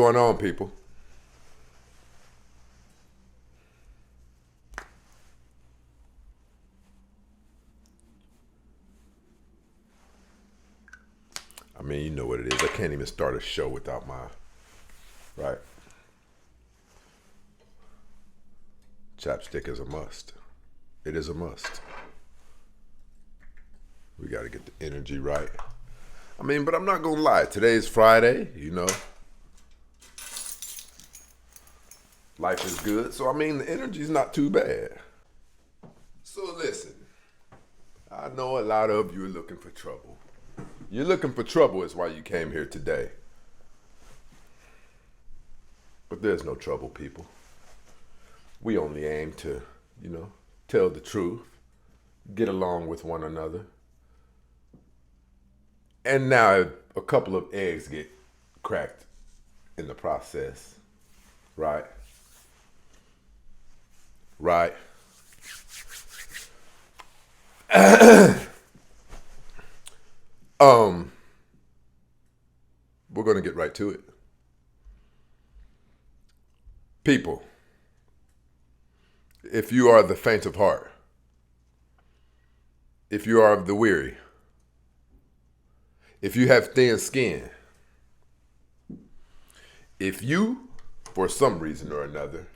going on, people? I mean, you know what it is. I can't even start a show without my, right? Chapstick is a must. It is a must. We got to get the energy right. I mean, but I'm not going to lie. Today's Friday, you know. Life is good. So, I mean, the energy's not too bad. So, listen. I know a lot of you are looking for trouble. You're looking for trouble is why you came here today. But there's no trouble, people. We only aim to, tell the truth, get along with one another. And now a couple of eggs get cracked in the process, right? Right. We're going to get right to it. People, if you are the faint of heart, if you are of the weary, if you have thin skin, if you, for some reason or another,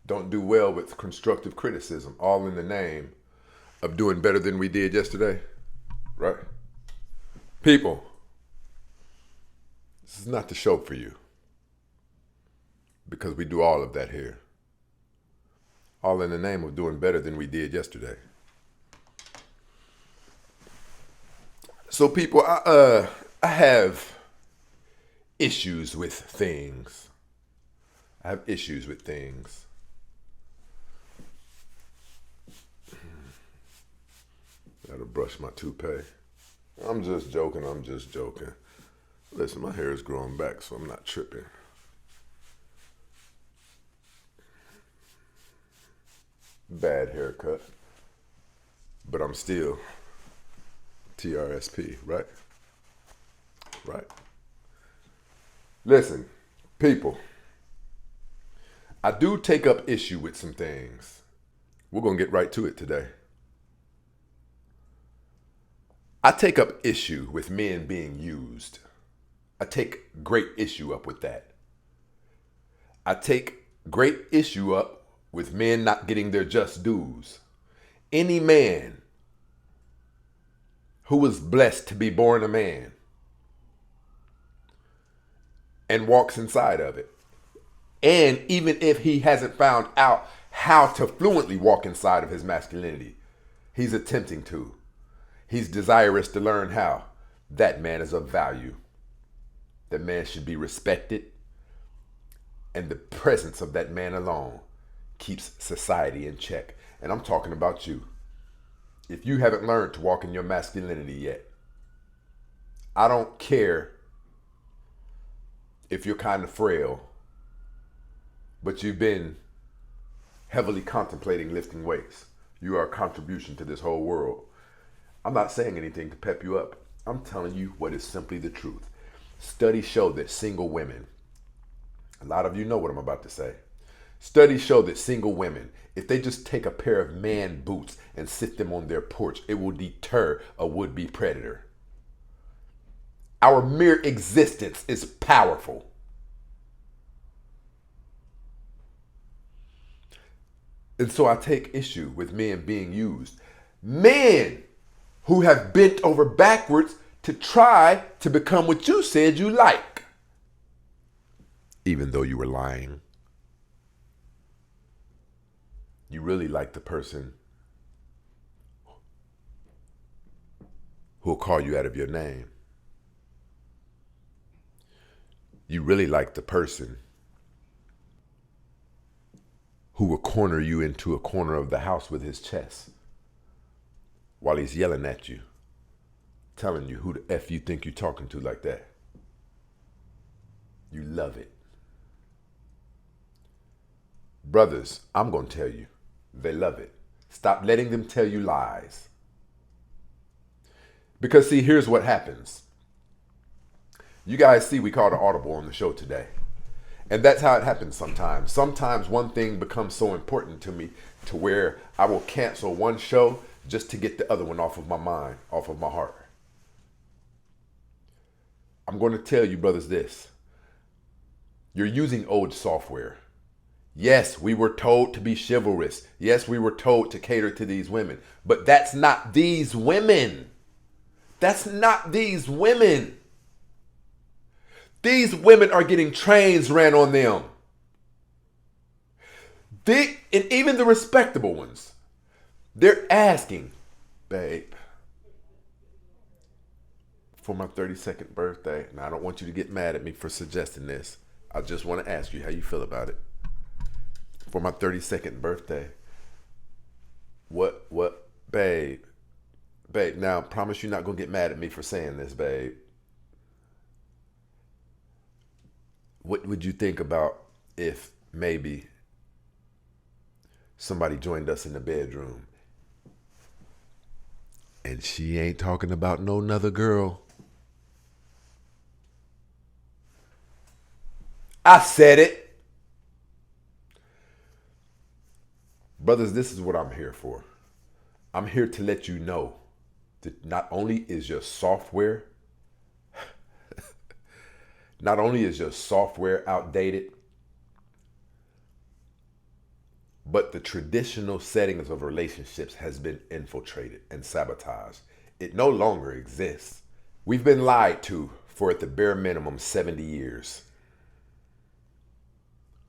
don't do well with constructive criticism, all in the name of doing better than we did yesterday, right? People, this is not the show for you, because we do all of that here, all in the name of doing better than we did yesterday. So people, I have issues with things. I have issues with things. Gotta brush my toupee. I'm just joking. Listen, my hair is growing back, so I'm not tripping. Bad haircut. But I'm still TRSP, right? Right. Listen, people, I do take up issue with some things. We're going to get right to it today. I take up issue with men being used. I take great issue up with that. I take great issue up with men not getting their just dues. Any man who was blessed to be born a man and walks inside of it, and even if he hasn't found out how to fluently walk inside of his masculinity, he's attempting to. He's desirous to learn how. That man is of value. That man should be respected. And the presence of that man alone keeps society in check. And I'm talking about you. If you haven't learned to walk in your masculinity yet, I don't care if you're kind of frail, but you've been heavily contemplating lifting weights. You are a contribution to this whole world. I'm not saying anything to pep you up. I'm telling you what is simply the truth. Studies show that single women, a lot of you know what I'm about to say. Studies show that single women, if they just take a pair of man boots and sit them on their porch, it will deter a would-be predator. Our mere existence is powerful. And so I take issue with men being used. Men who have bent over backwards to try to become what you said you like, even though you were lying. You really like the person who'll call you out of your name. You really like the person who will corner you into a corner of the house with his chest while he's yelling at you, telling you who the F you think you're talking to like that. You love it. Brothers, I'm going to tell you, they love it. Stop letting them tell you lies. Because see, here's what happens. You guys see we called an audible on the show today. And that's how it happens sometimes. Sometimes one thing becomes so important to me to where I will cancel one show just to get the other one off of my mind, off of my heart. I'm going to tell you, brothers, this. You're using old software. Yes, we were told to be chivalrous. Yes, we were told to cater to these women. But that's not these women. That's not these women. These women are getting trains ran on them. And even the respectable ones, they're asking, babe, for my 32nd birthday, and I don't want you to get mad at me for suggesting this. I just want to ask you how you feel about it. For my 32nd birthday, what, babe, now promise you're not going to get mad at me for saying this, babe. What would you think about if maybe somebody joined us in the bedroom and she ain't talking about no another girl? I said it. Brothers, this is what I'm here for. I'm here to let you know that not only is your software outdated, but the traditional settings of relationships has been infiltrated and sabotaged. It no longer exists. We've been lied to for at the bare minimum 70 years.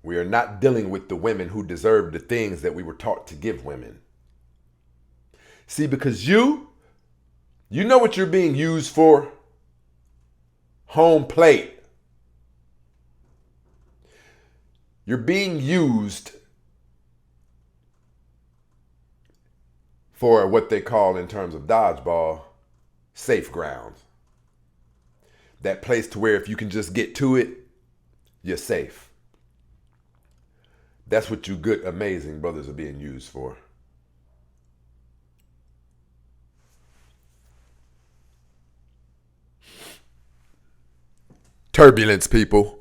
We are not dealing with the women who deserve the things that we were taught to give women. See, because you know what you're being used for? Home plate. You're being used for what they call, in terms of dodgeball, safe ground. That place to where if you can just get to it, you're safe. That's what you good, amazing brothers are being used for. Turbulence, people.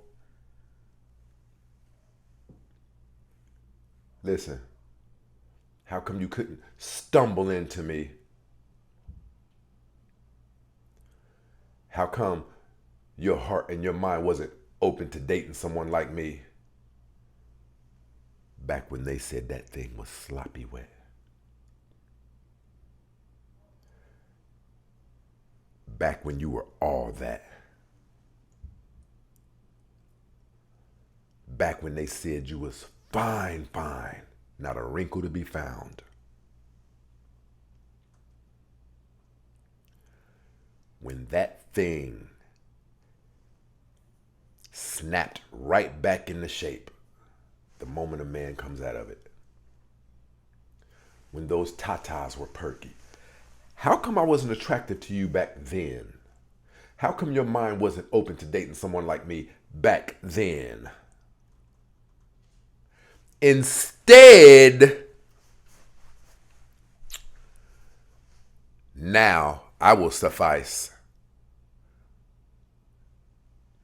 Listen, how come you couldn't stumble into me? How come your heart and your mind wasn't open to dating someone like me? Back when they said that thing was sloppy wet. Back when you were all that. Back when they said you was fine, not a wrinkle to be found. When that thing snapped right back into shape the moment a man comes out of it. When those tatas were perky. How come I wasn't attractive to you back then? How come your mind wasn't open to dating someone like me back then? Instead, now I will suffice.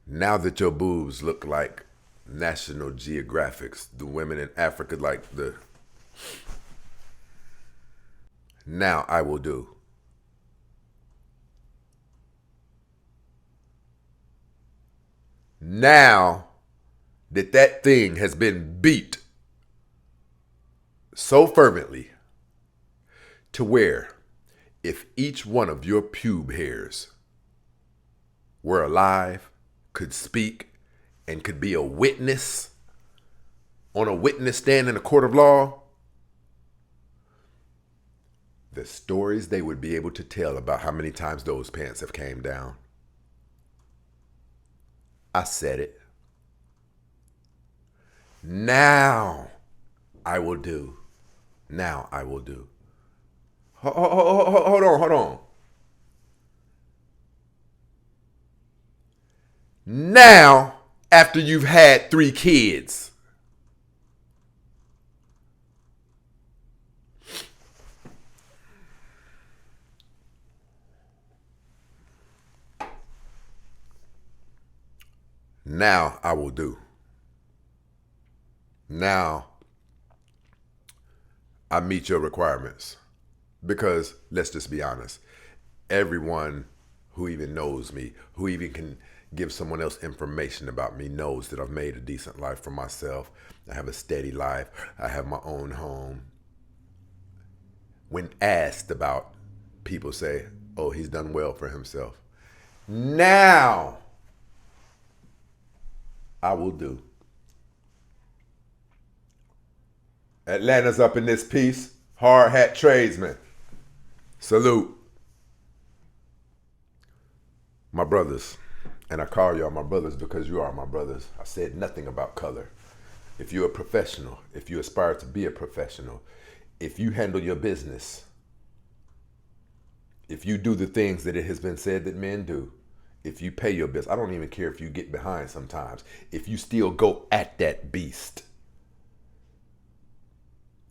Now that your boobs look like National Geographics, the women in Africa now I will do. Now that thing has been beat so fervently to where if each one of your pube hairs were alive, could speak, and could be a witness on a witness stand in a court of law, the stories they would be able to tell about how many times those pants have came down. I said it. Now I will do. Now I will do. Hold on. Now, after you've had 3 kids, Now I will do. Now I meet your requirements. Because let's just be honest, everyone who even knows me, who even can give someone else information about me, knows that I've made a decent life for myself. I have a steady life. I have my own home. When asked about, people say, oh, he's done well for himself. Now I will do. Atlanta's up in this piece. Hard hat tradesman. Salute. My brothers, and I call y'all my brothers because you are my brothers. I said nothing about color. If you're a professional, if you aspire to be a professional, if you handle your business, if you do the things that it has been said that men do, if you pay your bills, I don't even care if you get behind sometimes, if you still go at that beast.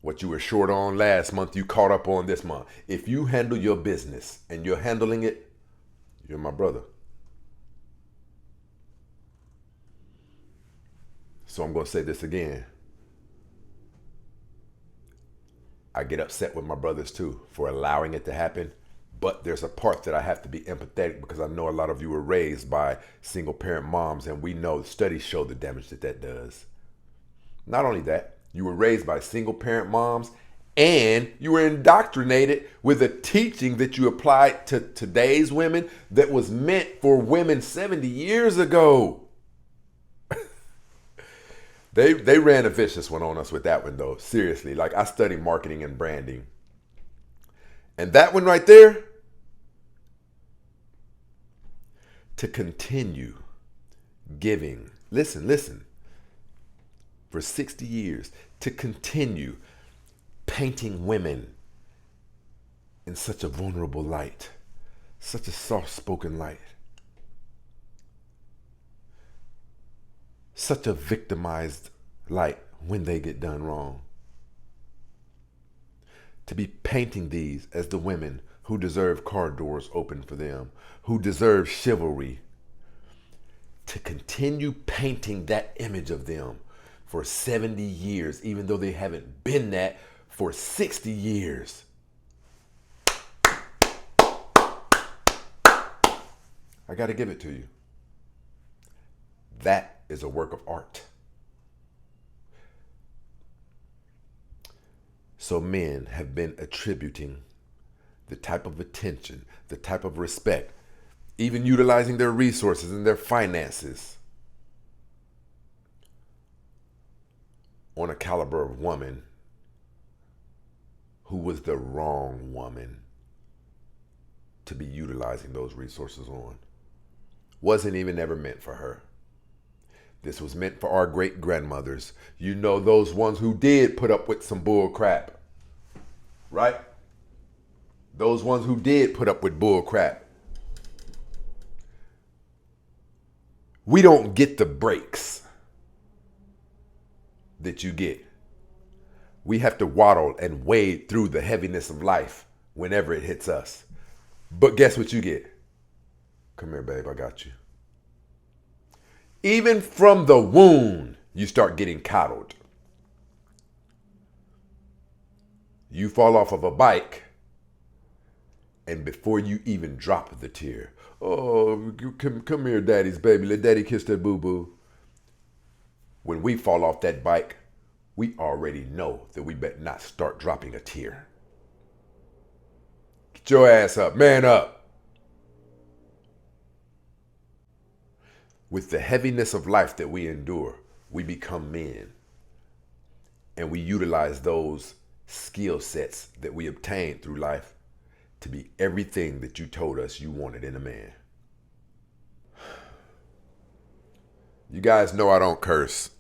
What you were short on last month, you caught up on this month. If you handle your business and you're handling it, you're my brother. So I'm going to say this again. I get upset with my brothers too for allowing it to happen. But there's a part that I have to be empathetic because I know a lot of you were raised by single parent moms, and we know studies show the damage that that does. Not only that, you were raised by single parent moms, and you were indoctrinated with a teaching that you applied to today's women that was meant for women 70 years ago. They ran a vicious one on us with that one though. Seriously, like I studied marketing and branding. And that one right there, to continue giving, listen, for 60 years, to continue painting women in such a vulnerable light, such a soft-spoken light, such a victimized light when they get done wrong. To be painting these as the women who deserve car doors open for them, who deserve chivalry, to continue painting that image of them for 70 years, even though they haven't been that for 60 years. I got to give it to you. That is a work of art. So men have been attributing the type of attention, the type of respect, even utilizing their resources and their finances on a caliber of woman who was the wrong woman to be utilizing those resources on. Wasn't even ever meant for her. This was meant for our great grandmothers. You know, those ones who did put up with some bull crap. Right? Those ones who did put up with bull crap. We don't get the breaks that you get. We have to waddle and wade through the heaviness of life whenever it hits us. But guess what you get? Come here, babe, I got you. Even from the wound, you start getting coddled. You fall off of a bike, and before you even drop the tear, oh, come here, daddy's baby, let daddy kiss that boo-boo. When we fall off that bike, we already know that we better not start dropping a tear. Get your ass up, man up. With the heaviness of life that we endure, we become men. And we utilize those skill sets that we obtained through life to be everything that you told us you wanted in a man. You guys know I don't curse.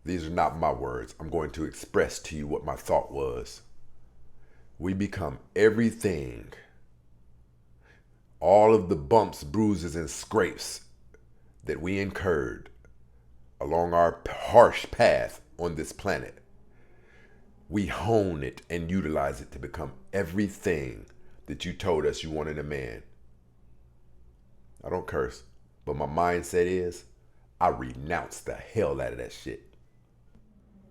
These are not my words. I'm going to express to you what my thought was. We become everything. All of the bumps, bruises, and scrapes that we incurred along our harsh path on this planet, we hone it and utilize it to become everything that you told us you wanted in a man. I don't curse. But my mindset is I renounce the hell out of that shit.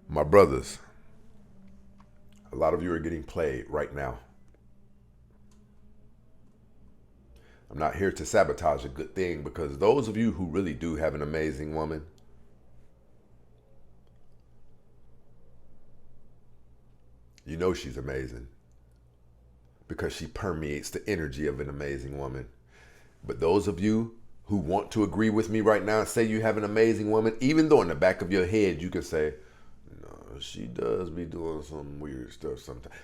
My brothers, a lot of you are getting played right now. I'm not here to sabotage a good thing, because those of you who really do have an amazing woman, you know she's amazing because she permeates the energy of an amazing woman. But those of you who want to agree with me right now and say you have an amazing woman, even though in the back of your head you can say, no, she does be doing some weird stuff sometimes.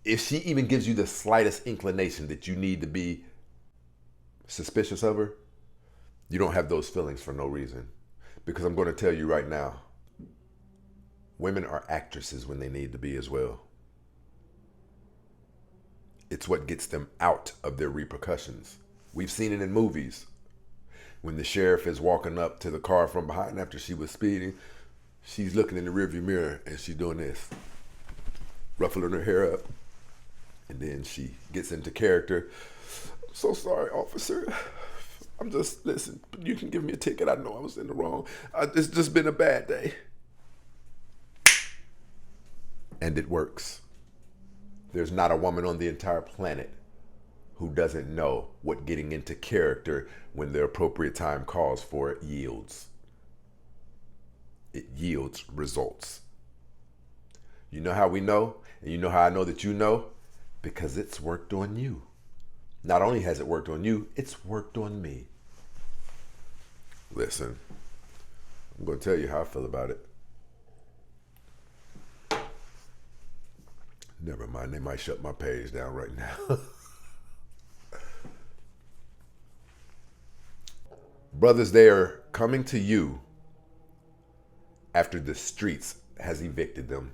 If she even gives you the slightest inclination that you need to be suspicious of her, you don't have those feelings for no reason. Because I'm going to tell you right now, women are actresses when they need to be as well. It's what gets them out of their repercussions. We've seen it in movies. When the sheriff is walking up to the car from behind after she was speeding, she's looking in the rearview mirror and she's doing this, ruffling her hair up. And then she gets into character. I'm so sorry, officer. Listen, you can give me a ticket. I know I was in the wrong. It's just been a bad day. And it works. There's not a woman on the entire planet who doesn't know what getting into character when the appropriate time calls for it yields. It yields results. You know how we know? And you know how I know that you know? Because it's worked on you. Not only has it worked on you, it's worked on me. Listen, I'm going to tell you how I feel about it. Never mind, they might shut my page down right now. Brothers, they are coming to you after the streets has evicted them.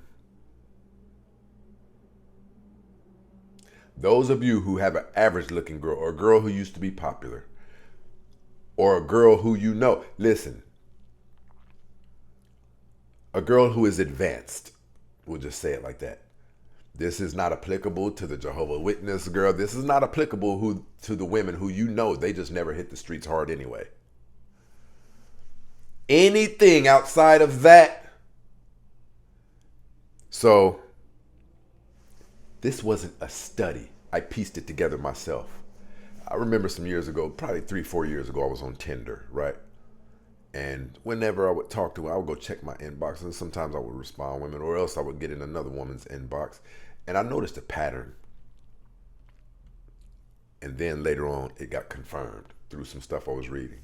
Those of you who have an average looking girl, or a girl who used to be popular, or a girl who you know, listen, a girl who is advanced, we'll just say it like that. This is not applicable to the Jehovah's Witness girl. This is not applicable to the women who you know they just never hit the streets hard anyway. Anything outside of that. So, this wasn't a study. I pieced it together myself. I remember some years ago, probably 3-4 years ago, I was on Tinder, right? And whenever I would talk to her, I would go check my inbox, and sometimes I would respond to women, or else I would get in another woman's inbox. And I noticed a pattern. And then later on, it got confirmed through some stuff I was reading.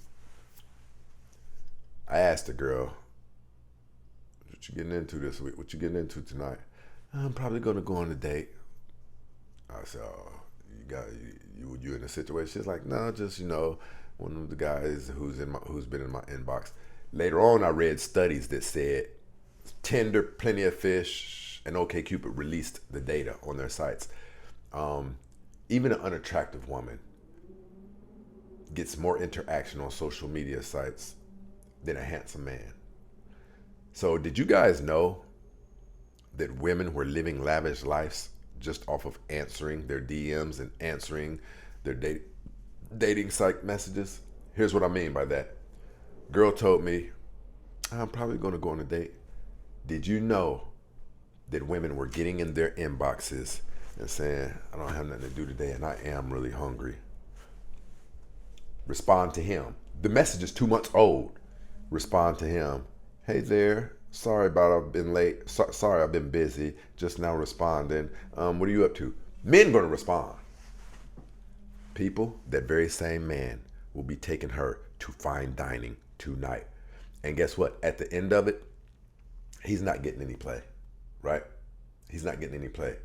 I asked the girl, what you getting into this week? What you getting into tonight? I'm probably going to go on a date. I said, oh, you in a situation? She's like, no, just, one of the guys who's been in my inbox. Later on, I read studies that said Tinder, Plenty of Fish, and OkCupid released the data on their sites. Even an unattractive woman gets more interaction on social media sites than a handsome man. So did you guys know that women were living lavish lives just off of answering their DMs and answering their dating site messages? Here's what I mean by that. Girl told me, I'm probably going to go on a date. Did you know that women were getting in their inboxes and saying, I don't have nothing to do today and I am really hungry? Respond to him. The message is 2 months old. Respond to him. Hey there. Sorry about I've been late. Sorry I've been busy. Just now responding. What are you up to? Men going to respond. People, that very same man will be taking her to fine dining tonight. And guess what? At the end of it, he's not getting any play, right? He's not getting any play.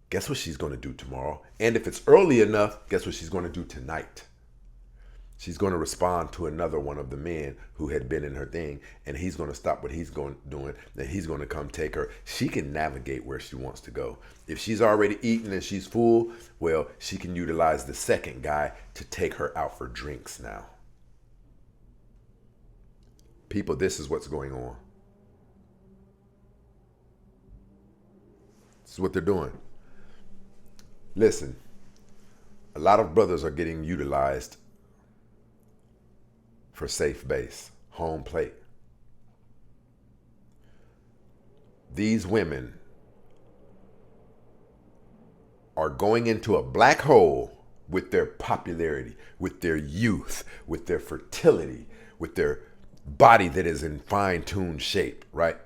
Guess what she's going to do tomorrow? And if it's early enough, guess what she's going to do tonight? She's going to respond to another one of the men who had been in her thing, and he's going to stop what he's doing, and he's going to come take her. She can navigate where she wants to go. If she's already eaten and she's full, well, she can utilize the second guy to take her out for drinks now. People, this is what's going on. This is what they're doing. Listen, a lot of brothers are getting utilized for safe base, home plate. These women are going into a black hole with their popularity, with their youth, with their fertility, with their body that is in fine-tuned shape, right?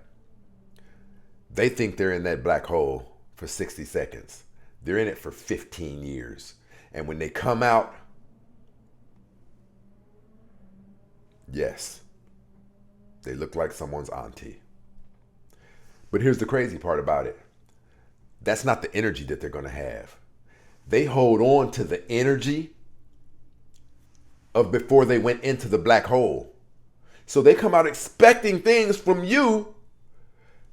They think they're in that black hole for 60 seconds. They're in it for 15 years. And when they come out, yes, they look like someone's auntie. But here's the crazy part about it. That's not the energy that they're going to have. They hold on to the energy of before they went into the black hole. So they come out expecting things from you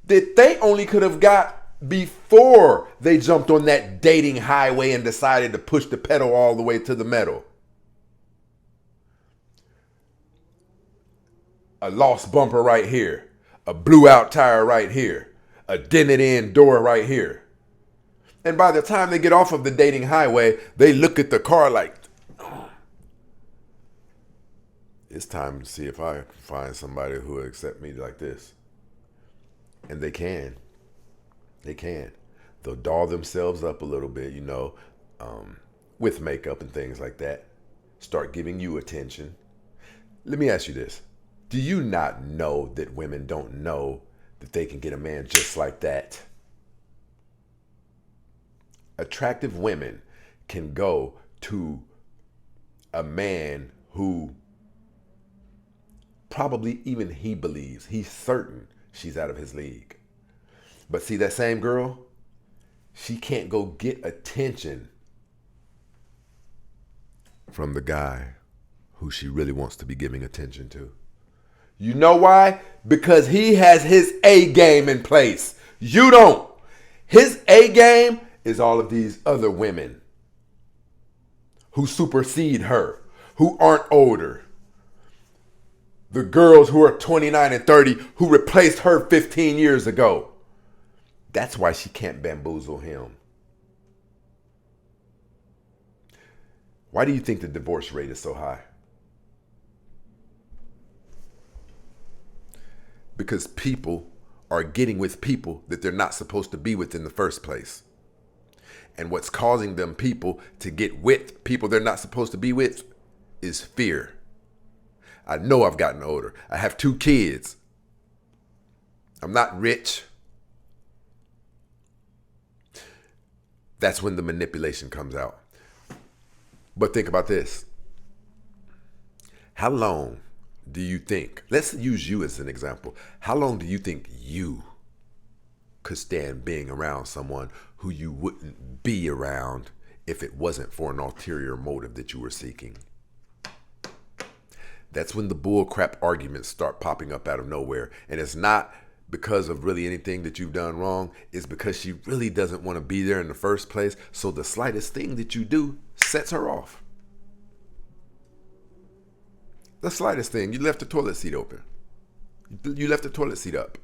that they only could have got before they jumped on that dating highway and decided to push the pedal all the way to the metal. A lost bumper right here, a blew out tire right here, a dented in door right here. And by the time they get off of the dating highway, they look at the car like, oh, it's time to see if I can find somebody who will accept me like this. And they can. They can. They'll doll themselves up a little bit, with makeup and things like that. Start giving you attention. Let me ask you this. Do you not know that women don't know that they can get a man just like that? Attractive women can go to a man who probably even he believes, he's certain she's out of his league. But see, that same girl, she can't go get attention from the guy who she really wants to be giving attention to. You know why? Because he has his A game in place. You don't. His A game is all of these other women who supersede her, who aren't older. The girls who are 29 and 30 who replaced her 15 years ago. That's why she can't bamboozle him. Why do you think the divorce rate is so high? Because people are getting with people that they're not supposed to be with in the first place. And what's causing them people to get with people they're not supposed to be with is fear. I know I've gotten older. I have 2 kids. I'm not rich. That's when the manipulation comes out. But think about this. How long do you think, let's use you as an example. How long do you think you could stand being around someone who you wouldn't be around if it wasn't for an ulterior motive that you were seeking? That's when the bullcrap arguments start popping up out of nowhere. And it's not because of really anything that you've done wrong. It's because she really doesn't want to be there in the first place. So the slightest thing that you do sets her off. The slightest thing. You left the toilet seat open. You left the toilet seat up.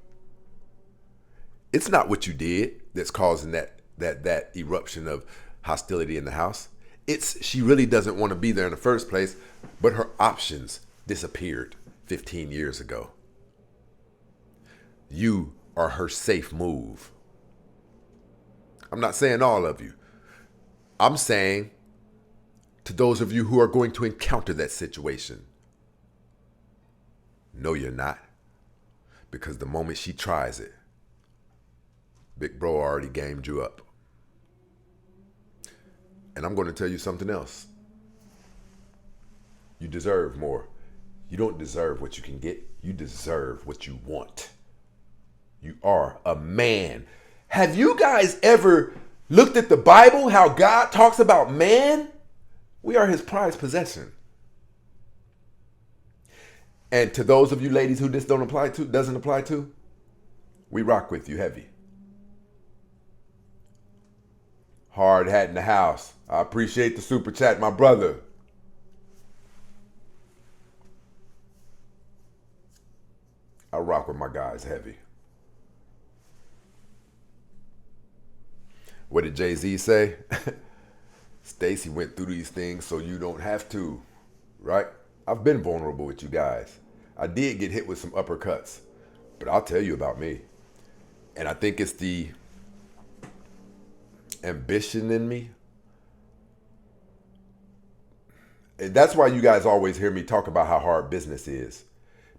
It's not what you did that's causing that eruption of hostility in the house. It's she really doesn't want to be there in the first place, but her options disappeared 15 years ago. You are her safe move. I'm not saying all of you. I'm saying to those of you who are going to encounter that situation, no, you're not. Because the moment she tries it, Big Bro already gamed you up. And I'm going to tell you something else. You deserve more. You don't deserve what you can get. You deserve what you want. You are a man. Have you guys ever looked at the Bible, how God talks about man? We are his prized possession. And to those of you ladies who this doesn't apply to, we rock with you heavy. Hard hat in the house. I appreciate the super chat, my brother. I rock with my guys heavy. What did Jay-Z say? Stacy went through these things so you don't have to, right? I've been vulnerable with you guys. I did get hit with some uppercuts, but I'll tell you about me. And I think it's the ambition in me. And that's why you guys always hear me talk about how hard business is.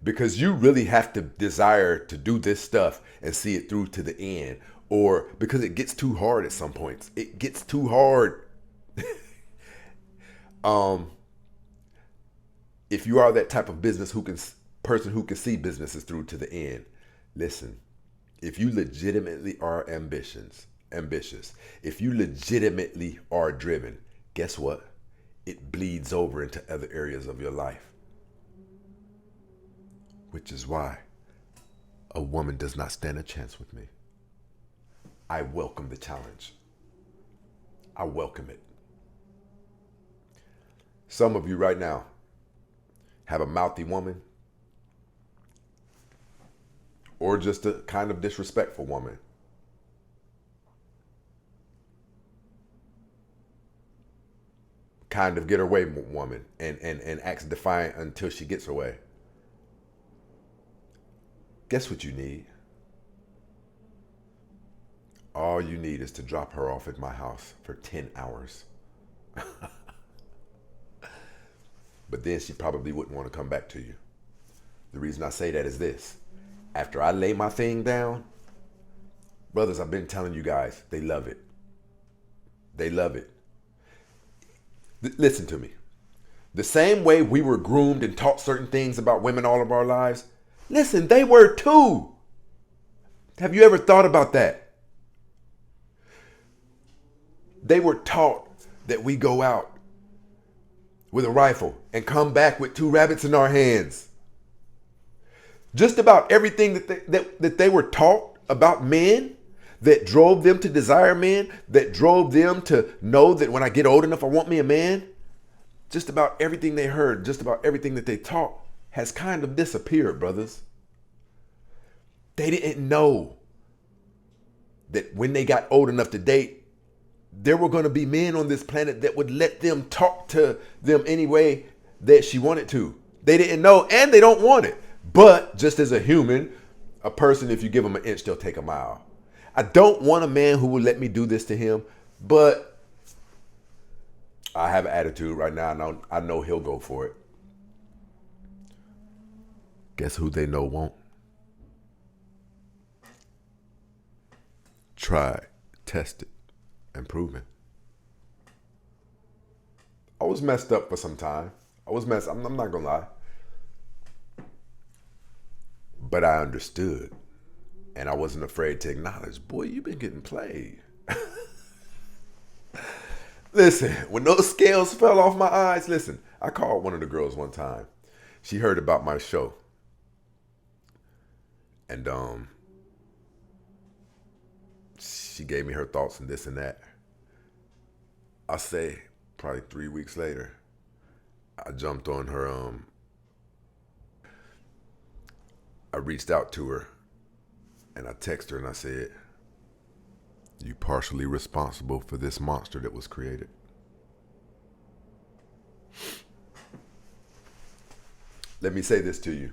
Because you really have to desire to do this stuff and see it through to the end. Or because it gets too hard at some points. It gets too hard. If you are that type of person who can see businesses through to the end, listen, if you legitimately are ambitious, if you legitimately are driven, guess what? It bleeds over into other areas of your life. Which is why a woman does not stand a chance with me. I welcome the challenge. I welcome it. Some of you right now have a mouthy woman or just a kind of disrespectful woman. Kind of get her way woman and acts defiant until she gets her way. Guess what you need? All you need is to drop her off at my house for 10 hours. But then she probably wouldn't want to come back to you. The reason I say that is this. After I lay my thing down, brothers, I've been telling you guys, they love it. They love it. Listen to me. The same way we were groomed and taught certain things about women all of our lives, listen, they were too. Have you ever thought about that? They were taught that we go out with a rifle and come back with 2 rabbits in our hands. Just about everything that they were taught about men, that drove them to desire men, that drove them to know that when I get old enough, I want me a man. Just about everything they heard, just about everything that they taught has kind of disappeared, brothers. They didn't know that when they got old enough to date, there were going to be men on this planet that would let them talk to them any way that she wanted to. They didn't know, and they don't want it. But just as a human, a person, if you give them an inch, they'll take a mile. I don't want a man who will let me do this to him, but I have an attitude right now. I know he'll go for it. Guess who they know won't? Try, test it, and proven. I was messed up for some time. I'm not gonna lie. But I understood. And I wasn't afraid to acknowledge, boy, you've been getting played. Listen, when those scales fell off my eyes, listen, I called one of the girls one time. She heard about my show. And she gave me her thoughts and this and that. I say probably 3 weeks later, I jumped on her. I reached out to her and I texted her and I said, "You partially responsible for this monster that was created." Let me say this to you.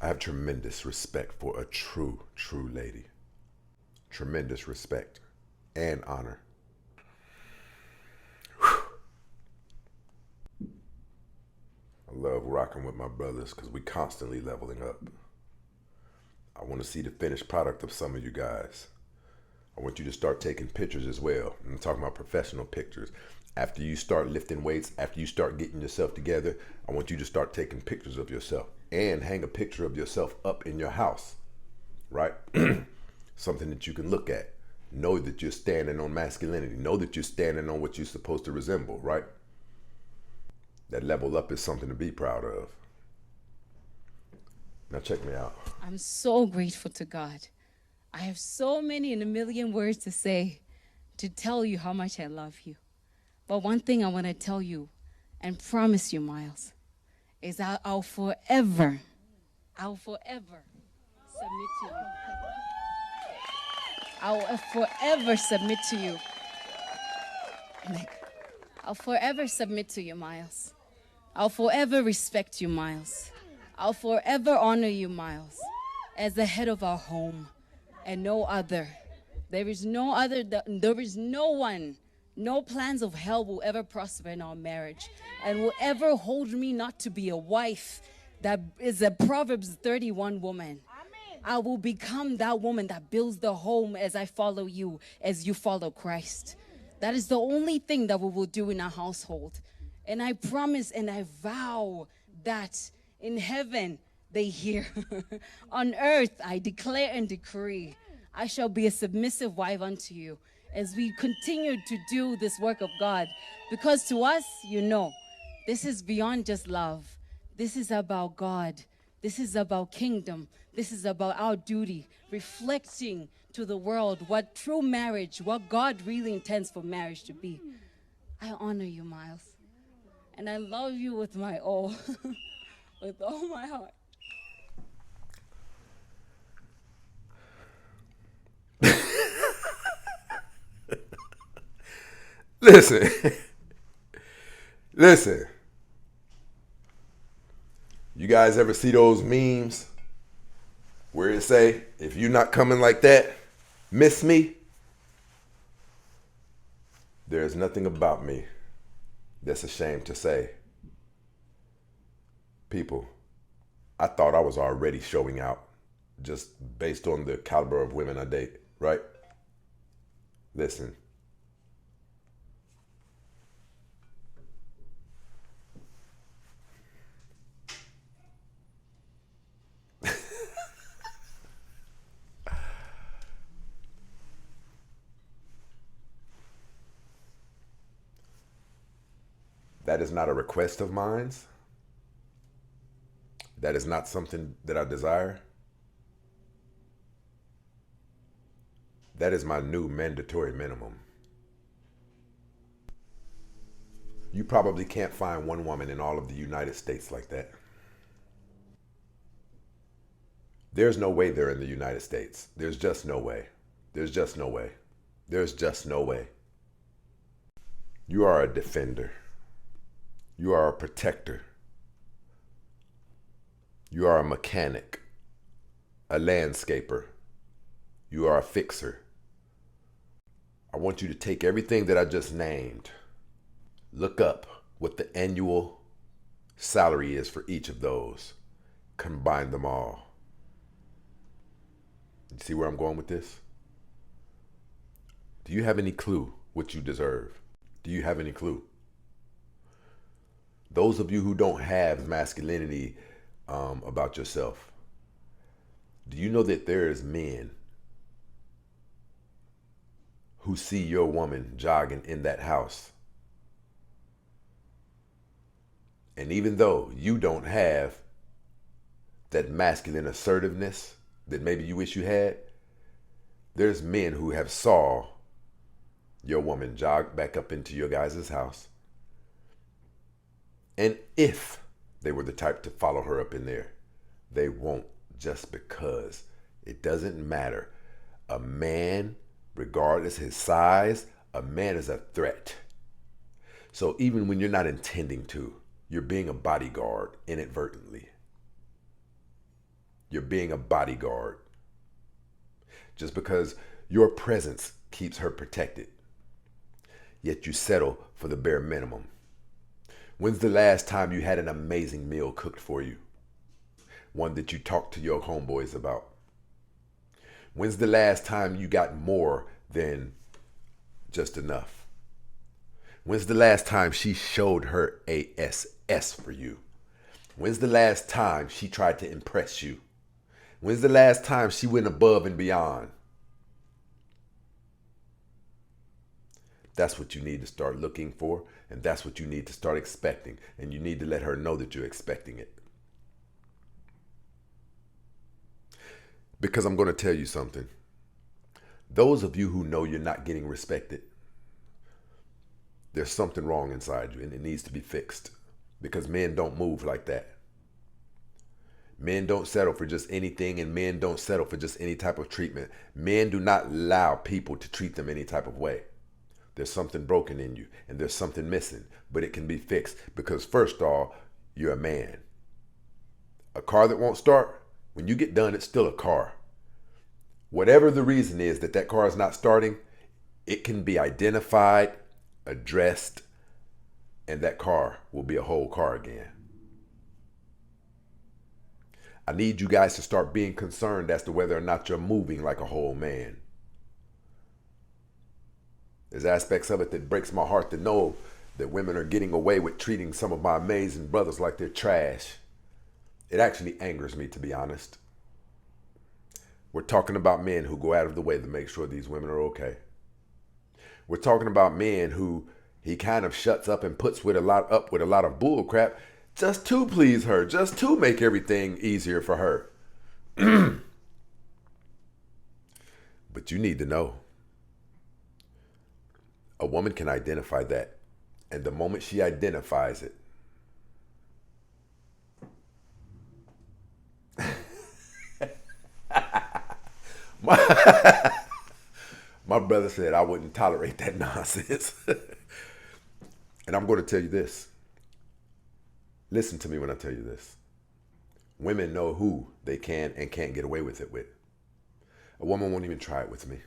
I have tremendous respect for a true lady. Tremendous respect and honor. I love rocking with my brothers because we constantly leveling up. I want to see the finished product of some of you guys. I want you to start taking pictures as well. I'm talking about professional pictures. After you start lifting weights, after you start getting yourself together, I want you to start taking pictures of yourself and hang a picture of yourself up in your house, right? Something that you can look at. Know that you're standing on masculinity. Know that you're standing on what you're supposed to resemble, right? That level up is something to be proud of. Now check me out. I'm so grateful to God. I have so many in a million words to say, to tell you how much I love you. But one thing I want to tell you and promise you, Miles, is I'll forever submit to you. I'll forever submit to you. I'll forever submit to you, Miles. I'll forever respect you, Miles. I'll forever honor you, Miles, as the head of our home and no other. There is no other, there is no one, no plans of hell will ever prosper in our marriage and will ever hold me not to be a wife that is a Proverbs 31 woman. I will become that woman that builds the home as I follow you, as you follow Christ. That is the only thing that we will do in our household. And I promise and I vow that in heaven they hear. On earth I declare and decree, I shall be a submissive wife unto you as we continue to do this work of God. Because to us, this is beyond just love. This is about God. This is about kingdom. This is about our duty, reflecting to the world what true marriage, what God really intends for marriage to be. I honor you, Miles. And I love you with my all, with all my heart. Listen. Listen. You guys ever see those memes where it say, if you're not coming like that, miss me? There's nothing about me that's a shame to say. People, I thought I was already showing out just based on the caliber of women I date, right? Listen. That is not a request of mine. That is not something that I desire. That is my new mandatory minimum. You probably can't find one woman in all of the United States like that. There's no way they're in the United States. There's just no way. There's just no way. There's just no way. You are a defender. You are a protector. You are a mechanic, a landscaper. You are a fixer. I want you to take everything that I just named, look up what the annual salary is for each of those, combine them all. You see where I'm going with this? Do you have any clue what you deserve? Do you have any clue? Those of you who don't have masculinity about yourself, do you know that there is men who see your woman jogging in that house, and even though you don't have that masculine assertiveness that maybe you wish you had, there's men who have saw your woman jog back up into your guys' house, and if they were the type to follow her up in there, they won't, just because it doesn't matter. A man, regardless his size, a man is a threat. So even when you're not intending to, you're being a bodyguard inadvertently. You're being a bodyguard. Just because your presence keeps her protected, yet you settle for the bare minimum. When's the last time you had an amazing meal cooked for you? One that you talked to your homeboys about? When's the last time you got more than just enough? When's the last time she showed her ASS for you? When's the last time she tried to impress you? When's the last time she went above and beyond? That's what you need to start looking for, and that's what you need to start expecting, and you need to let her know that you're expecting it. Because I'm going to tell you something. Those of you who know you're not getting respected, there's something wrong inside you, and it needs to be fixed, because men don't move like that. Men don't settle for just anything, and men don't settle for just any type of treatment. Men do not allow people to treat them any type of way. There's something broken in you, and there's something missing, but it can be fixed, because first of all, you're a man. A car that won't start, when you get done, it's still a car. Whatever the reason is that that car is not starting, it can be identified, addressed, and that car will be a whole car again. I need you guys to start being concerned as to whether or not you're moving like a whole man. There's aspects of it that breaks my heart to know that women are getting away with treating some of my amazing brothers like they're trash. It actually angers me, to be honest. We're talking about men who go out of the way to make sure these women are okay. We're talking about men who he kind of shuts up and puts with a lot of bull crap just to please her, just to make everything easier for her. But you need to know, a woman can identify that. And the moment she identifies it, my brother said I wouldn't tolerate that nonsense. And I'm going to tell you this. Listen to me when I tell you this. Women know who they can and can't get away with it with. A woman won't even try it with me,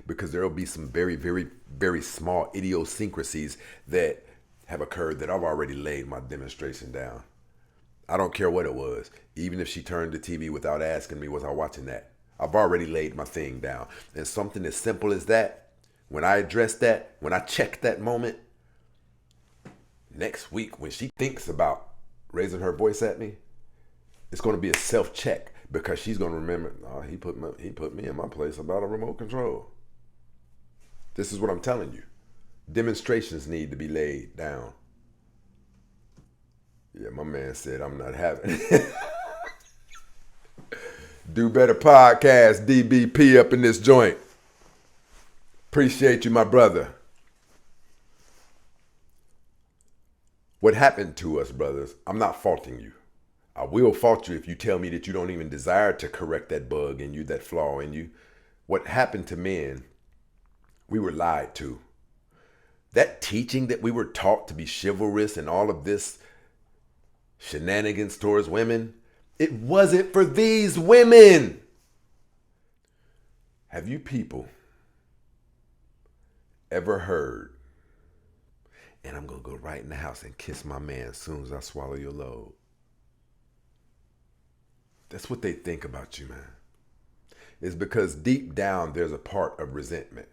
because there will be some very, very, very small idiosyncrasies that have occurred that I've already laid my demonstration down. I don't care what it was. Even if she turned the TV without asking me, was I watching that? I've already laid my thing down. And something as simple as that, when I address that, when I check that moment, next week when she thinks about raising her voice at me, it's going to be a self-check, because she's going to remember, oh, he put me in my place about a remote control. This is what I'm telling you. Demonstrations need to be laid down. Yeah, my man said I'm not having it. Do Better Podcast, DBP up in this joint. Appreciate you, my brother. What happened to us, brothers, I'm not faulting you. I will fault you if you tell me that you don't even desire to correct that bug in you, that flaw in you. What happened to men, we were lied to. That teaching that we were taught to be chivalrous and all of this shenanigans towards women, it wasn't for these women. Have you people ever heard, and I'm going to go right in the house and kiss my man as soon as I swallow your load? That's what they think about you, man. It's because deep down there's a part of resentment.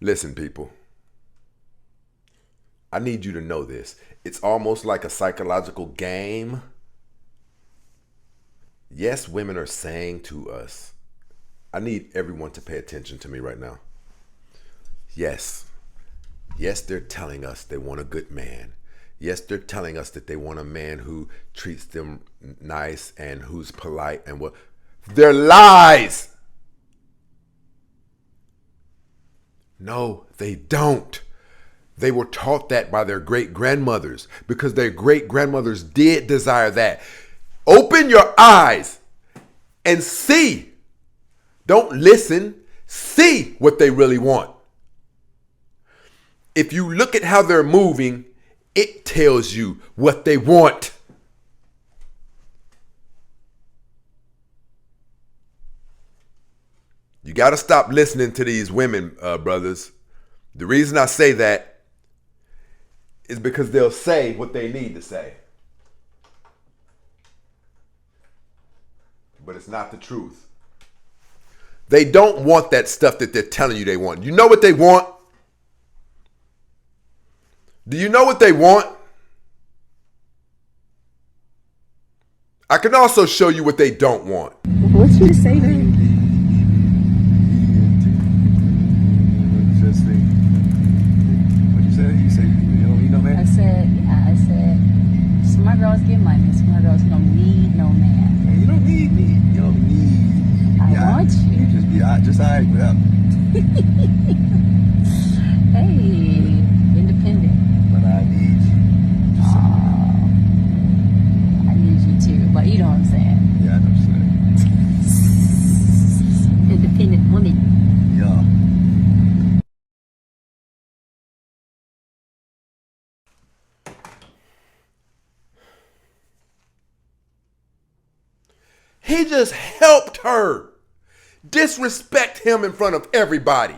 Listen, people. I need you to know this. It's almost like a psychological game. Yes, women are saying to us, I need everyone to pay attention to me right now. Yes, they're telling us they want a good man. Yes, they're telling us that they want a man who treats them nice and who's polite and what. They're lies. No, they don't. They were taught that by their great-grandmothers, because their great-grandmothers did desire that. Open your eyes and see. Don't listen. See what they really want. If you look at how they're moving, it tells you what they want. You got to stop listening to these women, brothers. The reason I say that is because they'll say what they need to say. But it's not the truth. They don't want that stuff that they're telling you they want. You know what they want? Do you know what they want? I can also show you what they don't want. What you say to him? What you said? You said you don't need no man? I said, some of my girls get money, some of my girls don't need no man. Man, you don't need me. You don't need. I want you. You just be just all right without me. Hey, independent. But I need you. I need you too, but you know what I'm saying. Yeah, I know what you're saying. Independent woman. Yeah. He just helped her disrespect him in front of everybody.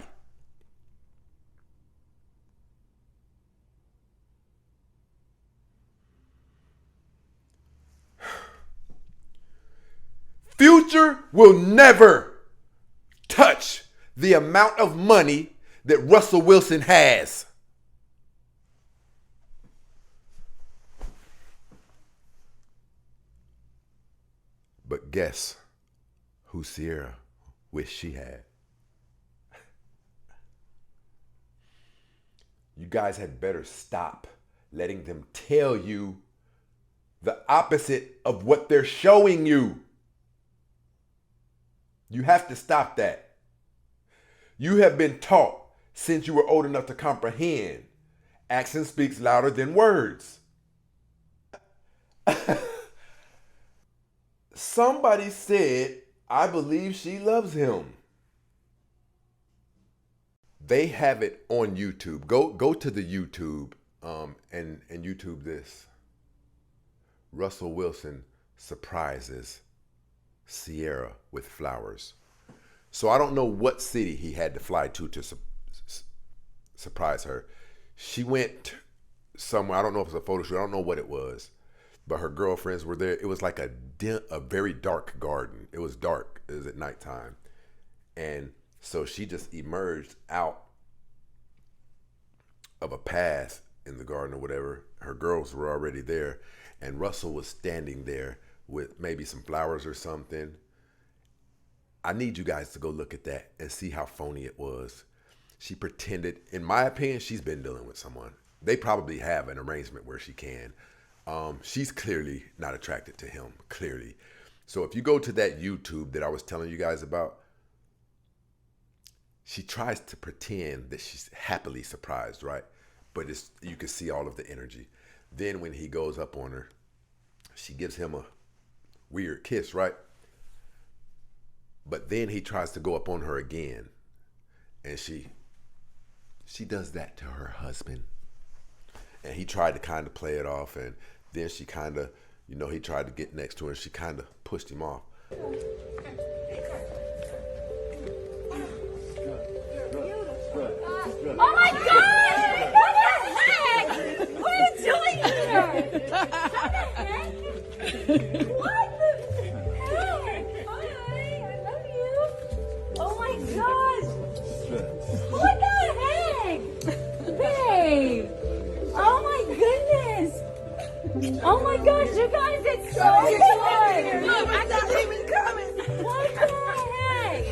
Future will never touch the amount of money that Russell Wilson has. But guess who Ciara wished she had? You guys had better stop letting them tell you the opposite of what they're showing you. You have to stop that. You have been taught since you were old enough to comprehend. Action speaks louder than words. Somebody said, I believe she loves him. They have it on YouTube. Go to the YouTube and YouTube this. Russell Wilson surprises Ciara with flowers. So I don't know what city he had to fly to surprise her. She went somewhere. I don't know if it was a photo shoot. I don't know what it was. But her girlfriends were there. It was like a very dark garden. It was dark. It was at nighttime. And so she just emerged out of a path in the garden or whatever. Her girls were already there. And Russell was standing there with maybe some flowers or something. I need you guys to go look at that and see how phony it was. She pretended, in my opinion, she's been dealing with someone. They probably have an arrangement where she can. She's clearly not attracted to him, clearly. So if you go to that YouTube that I was telling you guys about, she tries to pretend that she's happily surprised, right? But you can see all of the energy. Then when he goes up on her, she gives him a weird kiss, right? But then he tries to go up on her again. And she does that to her husband. And he tried to kind of play it off. And then she kind of, he tried to get next to her and she kind of pushed him off. Oh my God! What the heck? What are you doing here? What the heck? What the heck? Hi, I love you. Oh my gosh! What the heck? Babe! Oh my goodness! Oh my gosh, you guys, it's so good! Look, I thought he was coming! What the heck?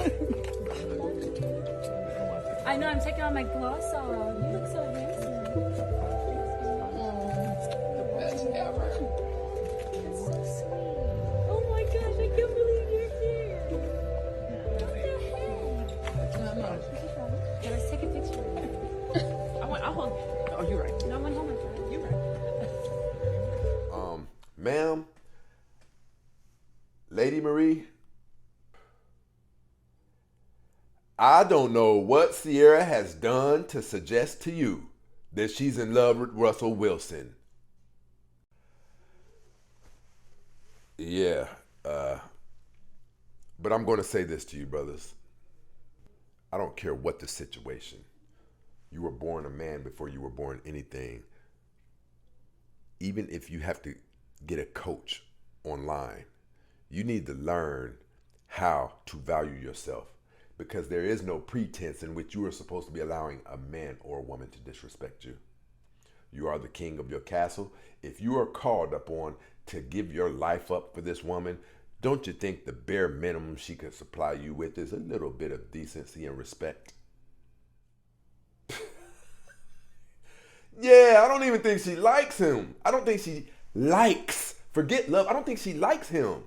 I know, I'm taking on my gloss off. You look so handsome. Best ever. That's so sweet. Oh my gosh, I can't believe you're here. What the heck? Yeah, let's take a picture. I'll hold it. Oh, you're right. No, I'm gonna hold my phone. You're right. Ma'am, Lady Marie, I don't know what Ciara has done to suggest to you that she's in love with Russell Wilson. Yeah, but I'm going to say this to you, brothers. I don't care what the situation. You were born a man before you were born anything. Even if you have to get a coach online, you need to learn how to value yourself, because there is no pretense in which you are supposed to be allowing a man or a woman to disrespect you. You are the king of your castle. If you are called upon to give your life up for this woman, don't you think the bare minimum she could supply you with is a little bit of decency and respect? Yeah, I don't even think she likes him. I don't think she likes, forget love, I don't think she likes him.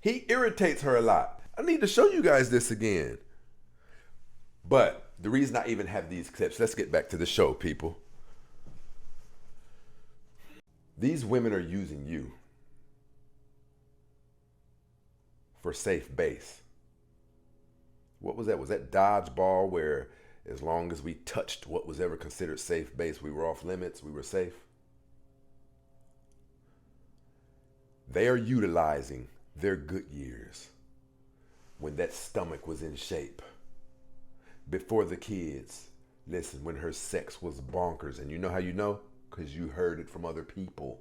He irritates her a lot. I need to show you guys this again. But the reason I even have these clips, let's get back to the show, people. These women are using you for safe base. What was that? Was that dodgeball where as long as we touched what was ever considered safe base, we were off limits, we were safe? They are utilizing their good years, when that stomach was in shape, before the kids. Listen, when her sex was bonkers, and you know how you know? Because you heard it from other people.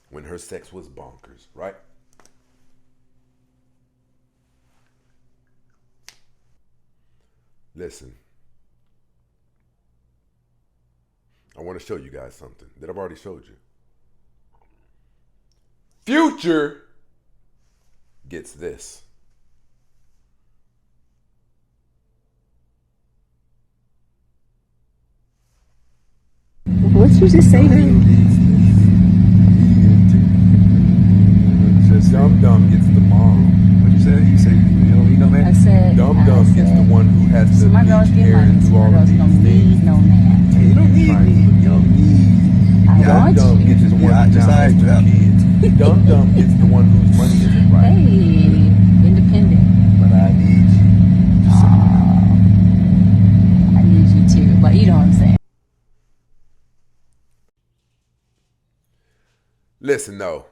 When her sex was bonkers, right? Listen, I want to show you guys something that I've already showed you. Future gets this. What you just say there? Dum Dum gets the mom. What you say? You say you don't need no man? I said. Dum Dum gets the one who has to My girls bleach get hair money. and do My all of girls these don't things. need no man. Hey, you don't need me. You don't need. I Dum want Dum you. gets the one Yeah, I who just now has asked two that. kids. Dum Dum gets the one whose money isn't right. Hey, independent. But I need you. Just say I need you too, but you know what I'm saying. Listen, though.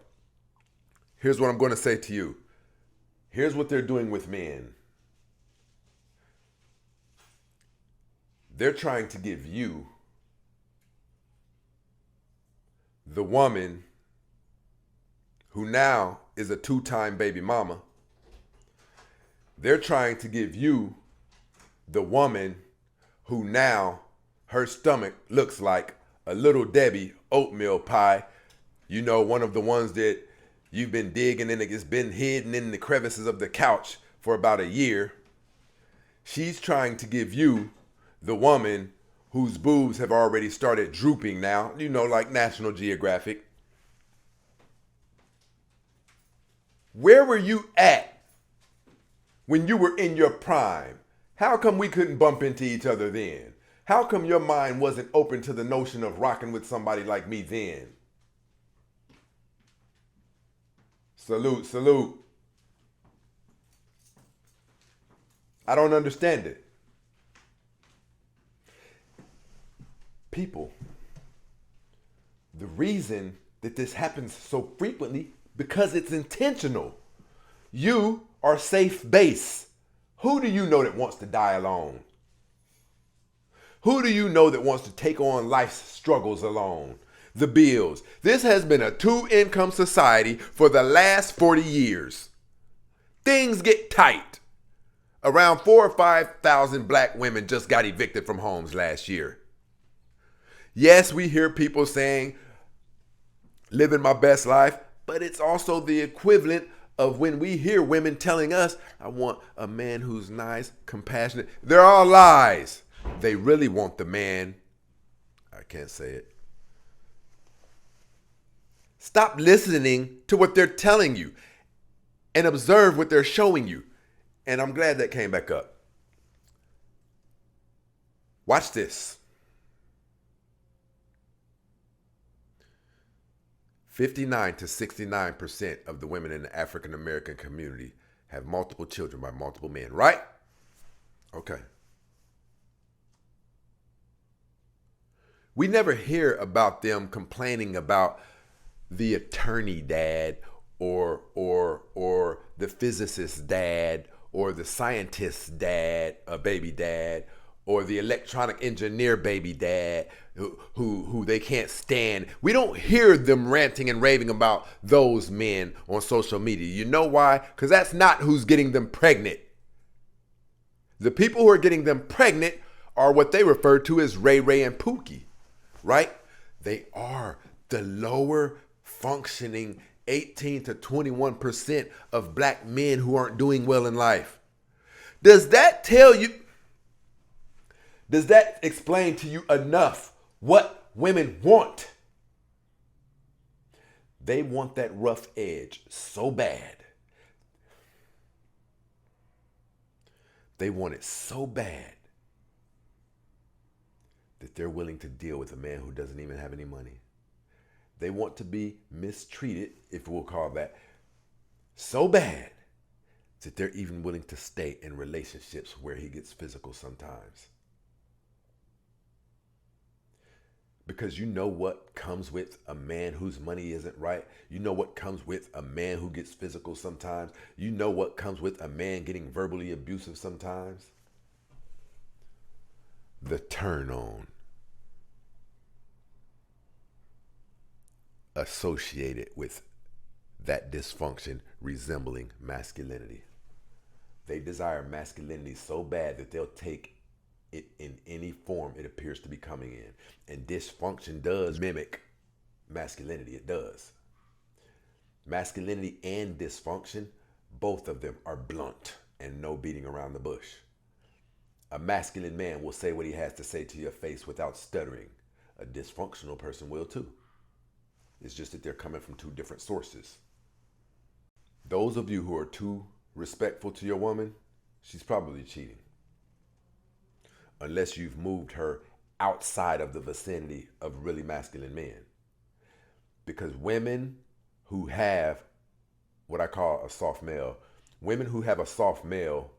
Here's what I'm going to say to you. Here's what they're doing with men. They're trying to give you, the woman who now is a 2-time baby mama. They're trying to give you the woman who now her stomach looks like a Little Debbie oatmeal pie. You know, one of the ones that you've been digging in, it's been hidden in the crevices of the couch for about a year. She's trying to give you the woman whose boobs have already started drooping now, you know, like National Geographic. Where were you at when you were in your prime? How come we couldn't bump into each other then? How come your mind wasn't open to the notion of rocking with somebody like me then? Salute, salute. I don't understand it. People, the reason that this happens so frequently, because it's intentional. You are safe base. Who do you know that wants to die alone? Who do you know that wants to take on life's struggles alone? The bills. This has been a 2-income society for the last 40 years. Things get tight. Around 4,000 or 5,000 black women just got evicted from homes last year. Yes, we hear people saying, living my best life, but it's also the equivalent of when we hear women telling us, I want a man who's nice, compassionate. They're all lies. They really want the man. I can't say it. Stop listening to what they're telling you and observe what they're showing you. And I'm glad that came back up. Watch this. 59 to 69% of the women in the African American community have multiple children by multiple men, right? Okay. We never hear about them complaining about the attorney dad or the physicist dad or the scientist dad, baby dad, or the electronic engineer baby dad who they can't stand. We don't hear them ranting and raving about those men on social media. You know why? Because that's not who's getting them pregnant. The people who are getting them pregnant are what they refer to as Ray Ray and Pookie, right? They are the lower functioning 18 to 21% of black men who aren't doing well in life. Does that tell you? Does that explain to you enough what women want? They want that rough edge so bad. They want it so bad that they're willing to deal with a man who doesn't even have any money. They want to be mistreated, if we'll call that, so bad that they're even willing to stay in relationships where he gets physical sometimes. Because you know what comes with a man whose money isn't right. You know what comes with a man who gets physical sometimes. You know what comes with a man getting verbally abusive sometimes. The turn on associated with that dysfunction resembling masculinity. They desire masculinity so bad that they'll take it in any form it appears to be coming in. And dysfunction does mimic masculinity. It does. Masculinity and dysfunction, both of them are blunt and no beating around the bush. A masculine man will say what he has to say to your face without stuttering. A dysfunctional person will too. It's just that they're coming from two different sources. Those of you who are too respectful to your woman, she's probably cheating. Unless you've moved her outside of the vicinity of really masculine men. Because women who have what I call a soft male, women who have a soft male,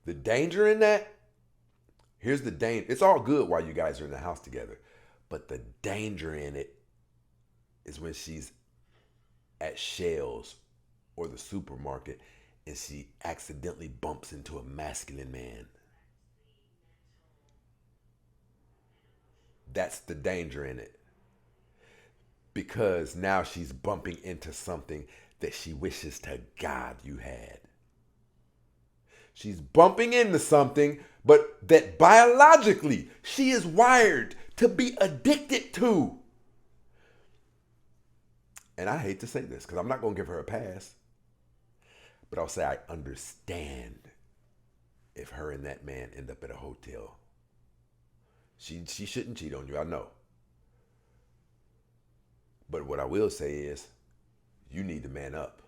the danger in that, here's the danger. It's all good while you guys are in the house together. But the danger in it is when she's at Shell's or the supermarket and she accidentally bumps into a masculine man. That's the danger in it. Because now she's bumping into something that she wishes to God you had. She's bumping into something, but that biologically she is wired to be addicted to. And I hate to say this because I'm not going to give her a pass. But I'll say I understand if her and that man end up at a hotel. She shouldn't cheat on you, I know. But what I will say is, you need to man up.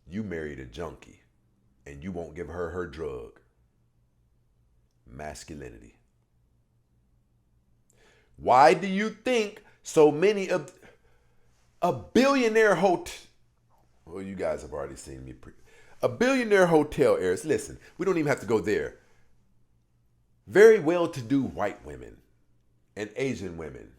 You married a junkie, and you won't give her her drug. Masculinity. Why do you think so many of a billionaire hotel? Well, you guys have already seen me. A billionaire hotel heirs. Listen, we don't even have to go there. Very well-to-do white women and Asian women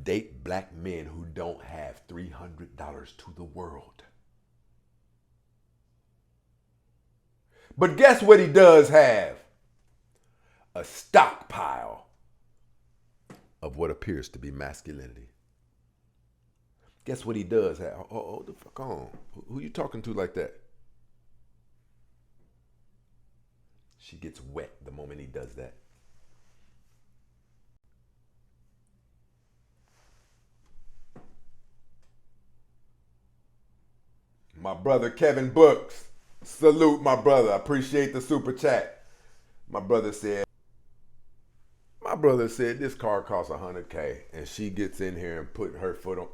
date black men who don't have $300 to the world. But guess what he does have? A stockpile of what appears to be masculinity. Guess what he does have? Oh, the fuck on. Who you talking to like that? She gets wet the moment he does that. My brother Kevin Books. Salute my brother. I appreciate the super chat. My brother said this car costs $100K and she gets in here and put her foot on.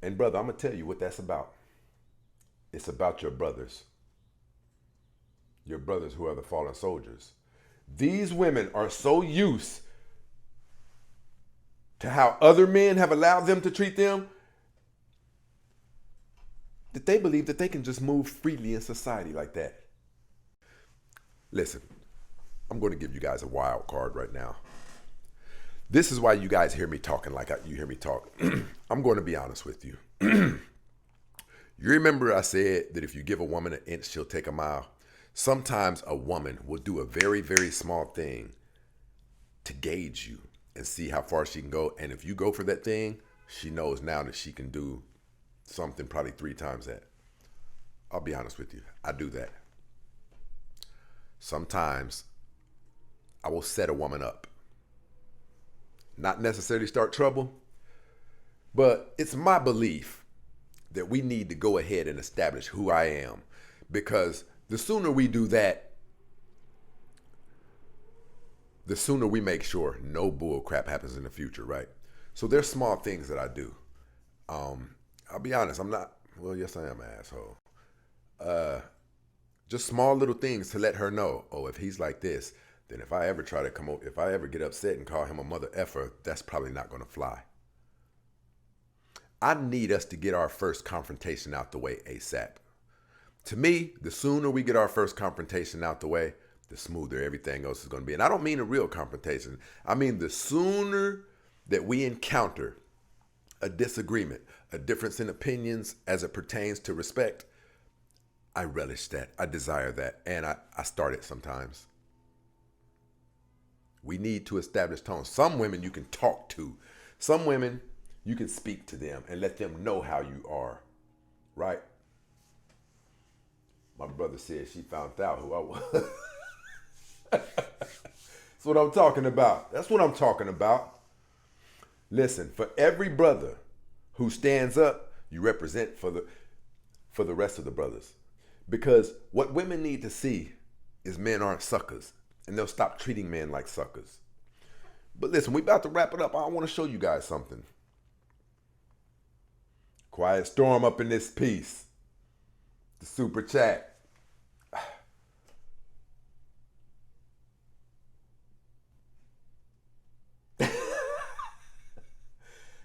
And brother, I'm going to tell you what that's about. It's about your brothers. Your brothers who are the fallen soldiers. These women are so used to how other men have allowed them to treat them that they believe that they can just move freely in society like that. Listen, I'm going to give you guys a wild card right now. This is why you guys hear me talking like you hear me talk. I'm going to be honest with you. You remember I said that if you give a woman an inch, she'll take a mile? Sometimes a woman will do a very, very small thing to gauge you and see how far she can go. And if you go for that thing, she knows now that she can do something probably 3 times that. I'll be honest with you. I do that. Sometimes I will set a woman up. Not necessarily start trouble, but it's my belief that we need to go ahead and establish who I am. Because the sooner we do that, the sooner we make sure no bull crap happens in the future, right? So there's small things that I do. I'll be honest, I'm not, well, yes, I am an asshole. Just small little things to let her know, oh, if he's like this, then if I ever try to come over, if I ever get upset and call him a mother effer, that's probably not going to fly. I need us to get our first confrontation out the way ASAP. To me, the sooner we get our first confrontation out the way, the smoother everything else is going to be. And I don't mean a real confrontation. I mean the sooner that we encounter a disagreement, a difference in opinions as it pertains to respect, I relish that. I desire that. And I start it sometimes. We need to establish tone. Some women you can talk to. Some women you can speak to them and let them know how you are. Right? My brother said she found out who I was. That's what I'm talking about. That's what I'm talking about. Listen, for every brother who stands up, you represent for the rest of the brothers. Because what women need to see is men aren't suckers. And they'll stop treating men like suckers. But listen, we about to wrap it up. I want to show you guys something. Quiet storm up in this piece. The super chat.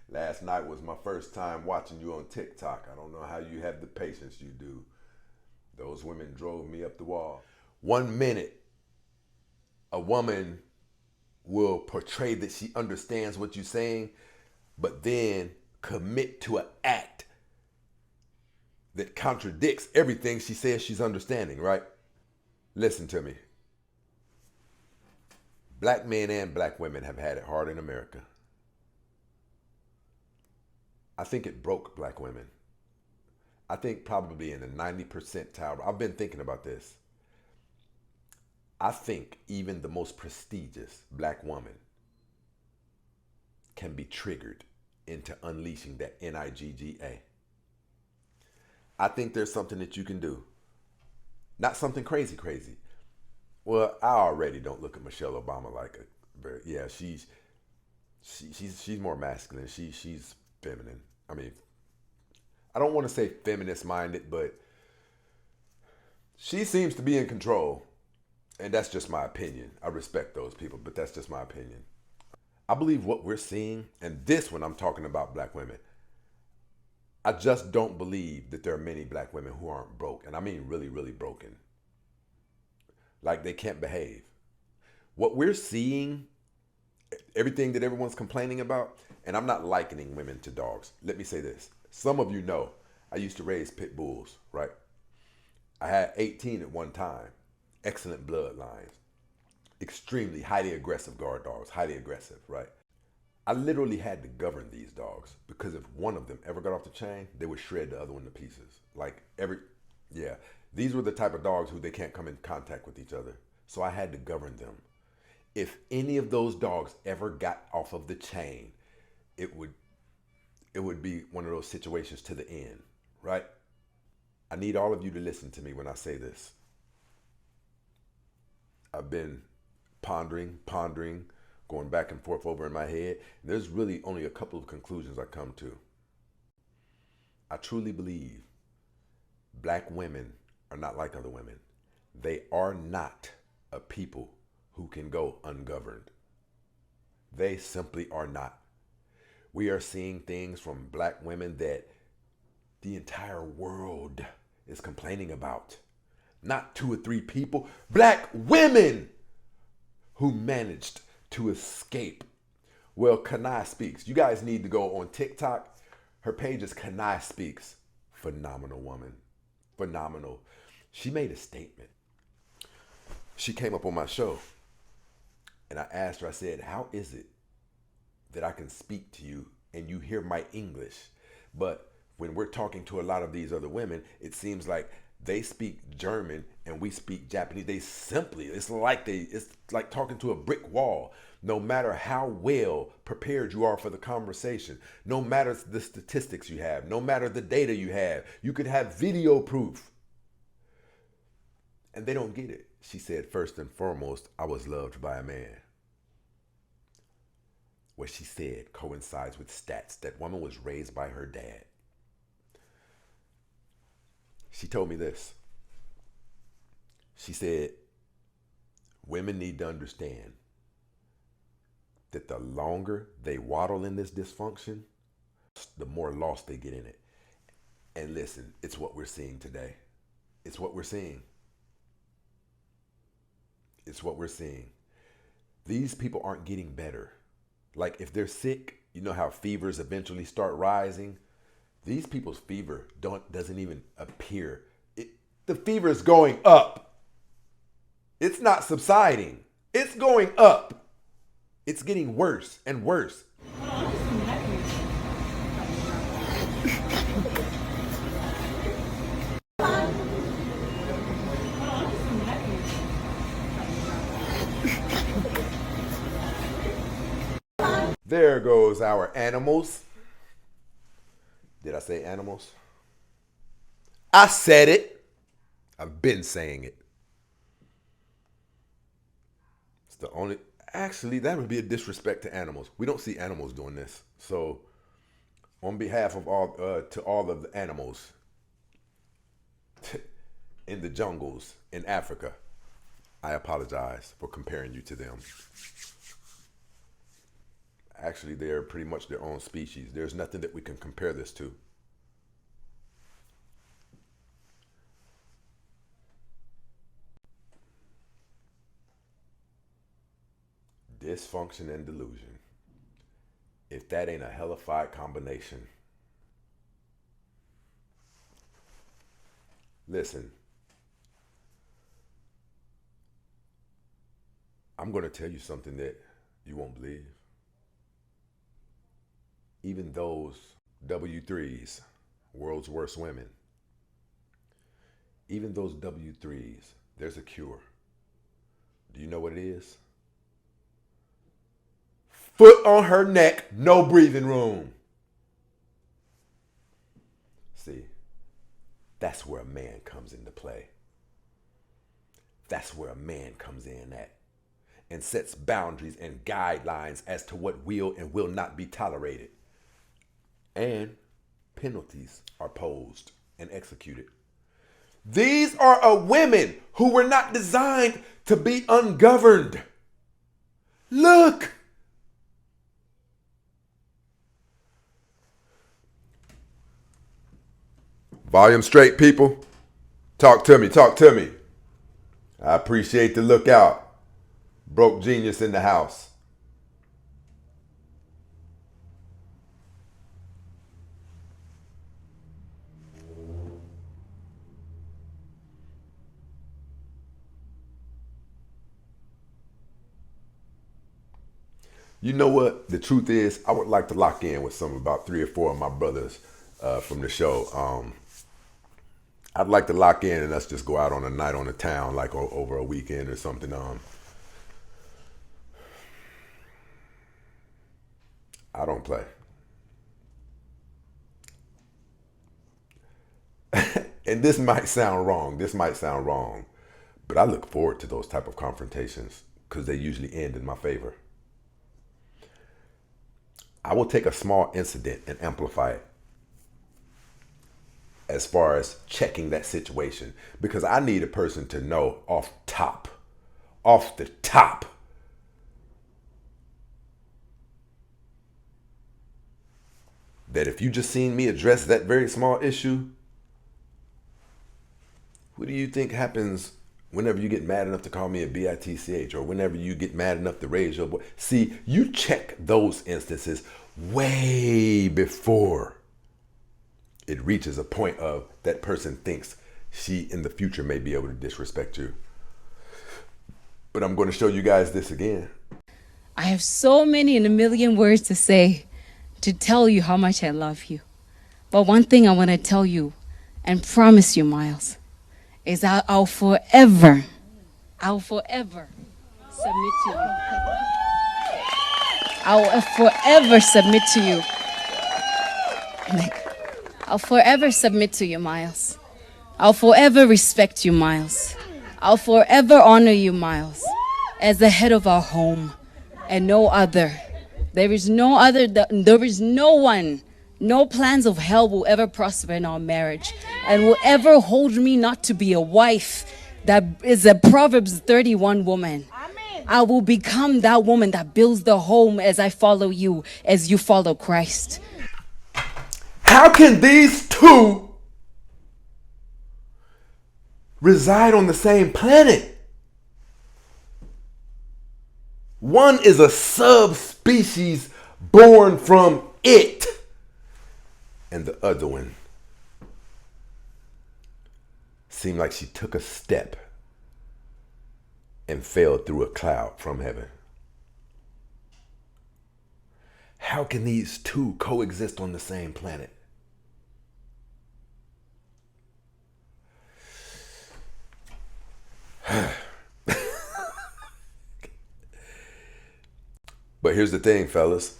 Last night was my first time watching you on TikTok. I don't know how you have the patience you do. Those women drove me up the wall. 1 minute, a woman will portray that she understands what you're saying, but then commit to an act that contradicts everything she says she's understanding, right? Listen to me. Black men and black women have had it hard in America. I think it broke black women. I think probably in the 90th percentile. I've been thinking about this. I think even the most prestigious black woman can be triggered into unleashing that NIGGA. I think there's something that you can do. Not something crazy. Well, I already don't look at Michelle Obama like she's more masculine. She's feminine. I mean, I don't want to say feminist minded, but she seems to be in control. And that's just my opinion. I respect those people, but that's just my opinion. I believe what we're seeing, and this when I'm talking about black women, I just don't believe that there are many black women who aren't broke. And I mean really, really broken. Like they can't behave. What we're seeing, everything that everyone's complaining about, and I'm not likening women to dogs. Let me say this. Some of you know I used to raise pit bulls, right? I had 18 at one time. Excellent bloodlines. Extremely highly aggressive guard dogs. Highly aggressive, right? I literally had to govern these dogs because if one of them ever got off the chain, they would shred the other one to pieces. These were the type of dogs who they can't come in contact with each other. So I had to govern them. If any of those dogs ever got off of the chain, it would be one of those situations to the end, right? I need all of you to listen to me when I say this. I've been pondering, going back and forth over in my head. There's really only a couple of conclusions I come to. I truly believe black women are not like other women. They are not a people who can go ungoverned. They simply are not. We are seeing things from black women that the entire world is complaining about. Not 2 or 3 people, black women who managed to escape. Well, Kanai Speaks. You guys need to go on TikTok. Her page is Kanai Speaks. Phenomenal woman. Phenomenal. She made a statement. She came up on my show and I asked her, I said, how is it that I can speak to you and you hear my English? But when we're talking to a lot of these other women, it seems like they speak German and we speak Japanese. It's like talking to a brick wall. No matter how well prepared you are for the conversation, no matter the statistics you have, no matter the data you have, you could have video proof. And they don't get it. She said, first and foremost, I was loved by a man. What she said coincides with stats. That woman was raised by her dad. She told me this. She said, women need to understand that the longer they waddle in this dysfunction, the more lost they get in it. And listen, it's what we're seeing today. It's what we're seeing. It's what we're seeing. These people aren't getting better. Like if they're sick, you know how fevers eventually start rising? These people's fever doesn't even appear. The fever is going up. It's not subsiding. It's going up. It's getting worse and worse. There goes our animals. Did I say animals? I said it. I've been saying it. It's the only... Actually, that would be a disrespect to animals. We don't see animals doing this. So, on behalf of all of the animals in the jungles in Africa, I apologize for comparing you to them. Actually, they're pretty much their own species. There's nothing that we can compare this to. Dysfunction and delusion. If that ain't a hellified combination. Listen, I'm going to tell you something that you won't believe. Even those W3s, world's worst women, even those W3s, there's a cure. Do you know what it is? Foot on her neck, no breathing room. See, that's where a man comes into play. That's where a man comes in at and sets boundaries and guidelines as to what will and will not be tolerated. And penalties are posed and executed. These are women who were not designed to be ungoverned. Look. Volume straight, people. Talk to me, talk to me. I appreciate the lookout. Broke genius in the house. You know what? The truth is, I would like to lock in with about 3 or 4 of my brothers from the show. I'd like to lock in and us just go out on a night on the town, like over a weekend or something. I don't play. And this might sound wrong. But I look forward to those type of confrontations because they usually end in my favor. I will take a small incident and amplify it as far as checking that situation, because I need a person to know off the top, that if you just seen me address that very small issue, what do you think happens whenever you get mad enough to call me a bitch, or whenever you get mad enough to raise your voice? See, you check those instances way before it reaches a point of that person thinks she in the future may be able to disrespect you. But I'm going to show you guys this again. I have so many and a million words to say to tell you how much I love you. But one thing I want to tell you and promise you, Miles, is that I'll forever submit to you. I will forever submit to you. I'll forever submit to you, Miles. I'll forever respect you, Miles. I'll forever honor you, Miles, as the head of our home and no other. There is no other, there is no one, no plans of hell will ever prosper in our marriage and will ever hold me not to be a wife that is a Proverbs 31 woman. I will become that woman that builds the home as I follow you, as you follow Christ. How can these two reside on the same planet. One is a subspecies born from it, and the other one seemed like she took a step and fell through a cloud from heaven. How can these two coexist on the same planet? But here's the thing, fellas.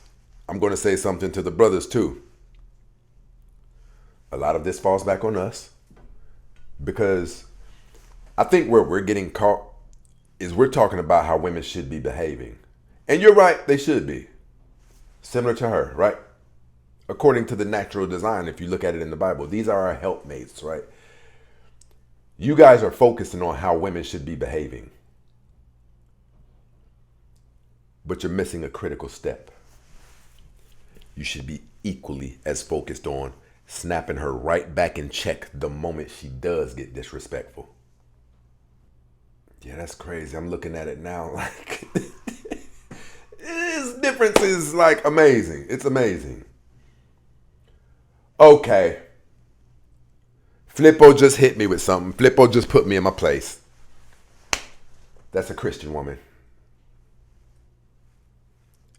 I'm going to say something to the brothers too. A lot of this falls back on us because I think where we're getting caught is we're talking about how women should be behaving. And you're right, they should be. Similar to her, right? According to the natural design, if you look at it in the Bible, these are our helpmates, right? You guys are focusing on how women should be behaving. But you're missing a critical step. You should be equally as focused on snapping her right back in check the moment she does get disrespectful. Yeah, that's crazy. I'm looking at it now like this difference is like amazing. It's amazing. Okay. Flippo just hit me with something. Flippo just put me in my place. That's a Christian woman.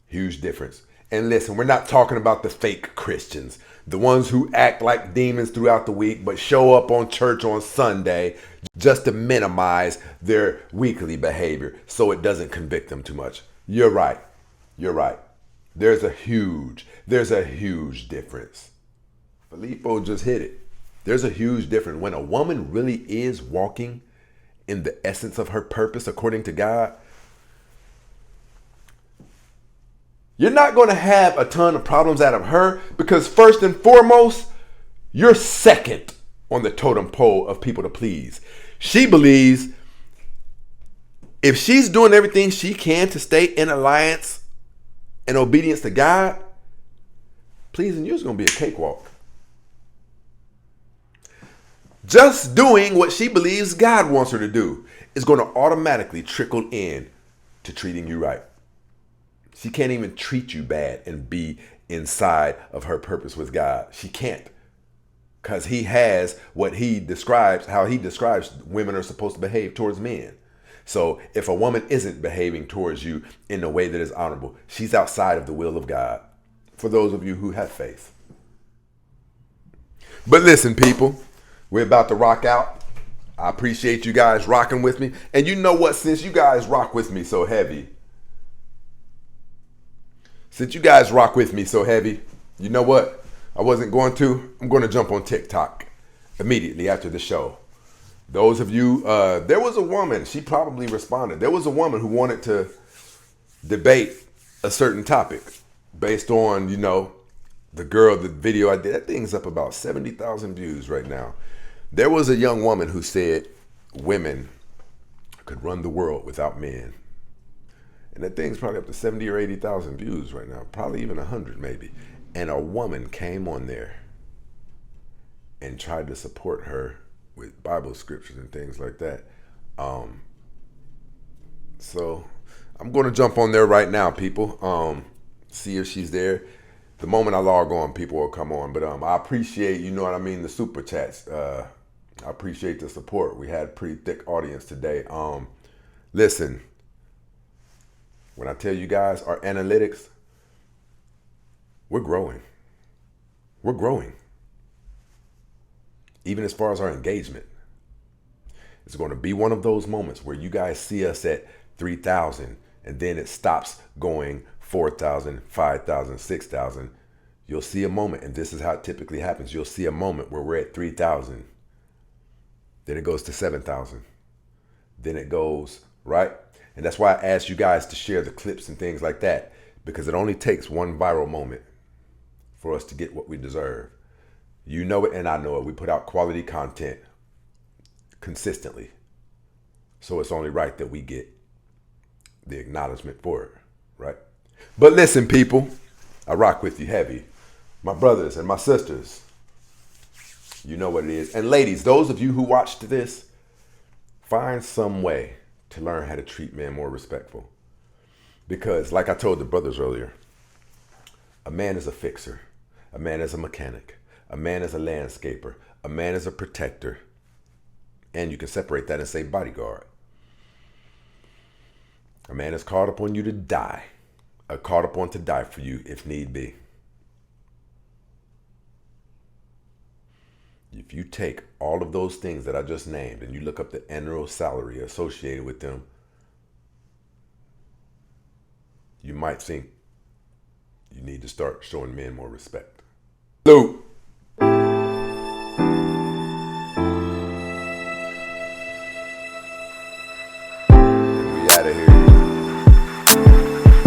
Huge difference. And listen, we're not talking about the fake Christians, the ones who act like demons throughout the week but show up on church on Sunday just to minimize their weekly behavior so it doesn't convict them too much. You're right. You're right. There's a huge difference. Filippo just hit it. There's a huge difference. When a woman really is walking in the essence of her purpose according to God, you're not going to have a ton of problems out of her because first and foremost, you're second on the totem pole of people to please. She believes if she's doing everything she can to stay in alliance and obedience to God, pleasing you is going to be a cakewalk. Just doing what she believes God wants her to do is going to automatically trickle in to treating you right. She can't even treat you bad and be inside of her purpose with God. She can't. Because he has what he describes, how he describes women are supposed to behave towards men. So if a woman isn't behaving towards you in a way that is honorable, she's outside of the will of God. For those of you who have faith. But listen, people, we're about to rock out. I appreciate you guys rocking with me. And you know what? Since you guys rock with me so heavy, you know what? I'm going to jump on TikTok immediately after the show. Those of you, there was a woman, she probably responded. There was a woman who wanted to debate a certain topic based on, the video I did. That thing's up about 70,000 views right now. There was a young woman who said women could run the world without men. And that thing's probably up to 70 or 80,000 views right now, probably even 100 maybe. And a woman came on there and tried to support her with Bible scriptures and things like that. So I'm going to jump on there right now, people. See if she's there. The moment I log on, people will come on. But I appreciate, the super chats. I appreciate the support. We had a pretty thick audience today. Listen. When I tell you guys our analytics, we're growing. We're growing. Even as far as our engagement. It's going to be one of those moments where you guys see us at 3,000 and then it stops going 4,000, 5,000, 6,000. You'll see a moment, and this is how it typically happens. You'll see a moment where we're at 3,000. Then it goes to 7,000. Then it goes, right? And that's why I asked you guys to share the clips and things like that, because it only takes one viral moment for us to get what we deserve. You know it and I know it. We put out quality content consistently. So it's only right that we get the acknowledgement for it, right? But listen, people, I rock with you heavy. My brothers and my sisters, you know what it is. And ladies, those of you who watched this, Find some way to learn how to treat men more respectful. Because, like I told the brothers earlier, a man is a fixer. A man is a mechanic. A man is a landscaper. A man is a protector. And you can separate that and say bodyguard. A man is called upon you to die. Called upon to die for you if need be. If you take all of those things that I just named and you look up the annual salary associated with them, you might think you need to start showing men more respect. Salute.